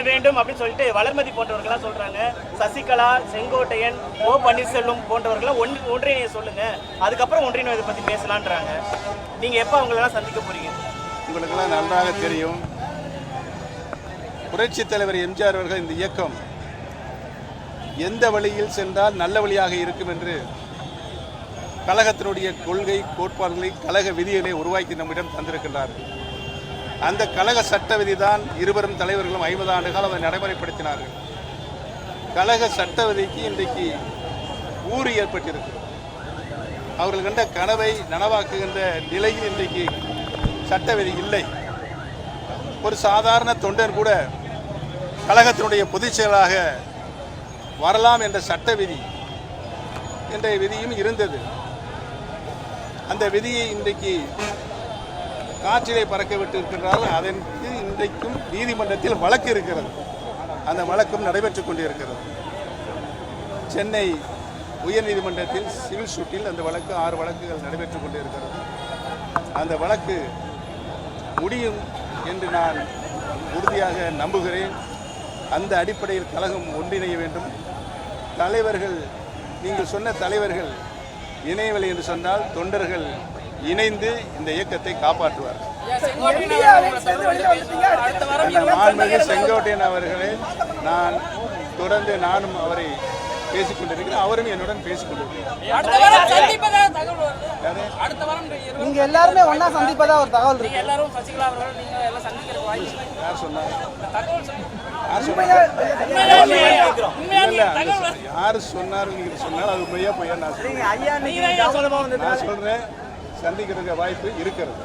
வேண்டும் அப்படின்னு சொல்லிட்டு வளர்மதி போன்றவர்கள்லாம் சொல்றாங்க. சசிகலா, செங்கோட்டையன், ஓ பன்னீர்செல்வம் போன்றவர்கள்லாம் ஒன்றிணைய சொல்லுங்க, அதுக்கப்புறம் ஒன்றிணைவதை பத்தி பேசலான்றாங்க. நீங்க எப்ப அவங்களெல்லாம் சந்திக்க போறீங்க? உங்களுக்கெல்லாம் நன்றாக தெரியும், புரட்சி தலைவர் எம்ஜிஆர் அவர்கள் இந்த இயக்கம் எந்த வழியில் சென்றால் நல்ல வழியாக இருக்கும் என்று கழகத்தினுடைய கொள்கை கோட்பாடுகளை கழக விதிகளை உருவாக்கி நம்மிடம் தந்திருக்கின்றார்கள். அந்த கழக சட்ட விதி தான் இருவரும் தலைவர்களும் 50 ஆண்டு காலம் அதை நடைமுறைப்படுத்தினார்கள். கழக சட்ட விதிக்கு இன்றைக்கு ஊறு ஏற்பட்டிருக்கிறது. அவர்கள் கண்ட கனவை நனவாக்குகின்ற நிலையில் இன்றைக்கு சட்ட விதி இல்லை. ஒரு சாதாரண தொண்டன் கூட கழகத்தினுடைய பொதுச் செயலாக வரலாம் என்ற சட்ட விதி என்ற விதியும் இருந்தது. அந்த விதியை இன்றைக்கு காற்றிலே பறக்க விட்டு இருக்கின்றார்கள். அதற்கு இன்றைக்கும் நீதிமன்றத்தில் வழக்கு இருக்கிறது. அந்த வழக்கும் நடைபெற்றுக் கொண்டிருக்கிறது. சென்னை உயர்நீதிமன்றத்தில் சிவில் சூட்டில் அந்த வழக்கு 6 வழக்குகள் நடைபெற்றுக் கொண்டிருக்கிறது. அந்த வழக்கு முடியும் என்று நான் உறுதியாக நம்புகிறேன். அந்த அடிப்படையில் கழகம் ஒன்றிணைய வேண்டும். தலைவர்கள், நீங்கள் சொன்ன தலைவர்கள் இணையவில்லை என்று சொன்னால் தொண்டர்கள் இணைந்து இந்த இயக்கத்தை காப்பாற்றுவார்கள். மாண்புமிகு செங்கோட்டையன் அவர்களே, நான் தொடர்ந்து நானும் அவரை பேசிக்கொண்டிருக்கிறேன், அவரும் என்னுடன் பேசிக்கொண்டிருக்கிறார். நீங்க எல்லாருமே ஒன்னா சந்திப்பதா ஒரு தகவல் இருக்கு. யார் சொன்னாங்க? யாரு சொன்னாரு சொன்னால் அது உண்மையா பொய்யா நான் சொல்றேன். சந்திக்கிறதுக்கு வாய்ப்பு இருக்கிறது.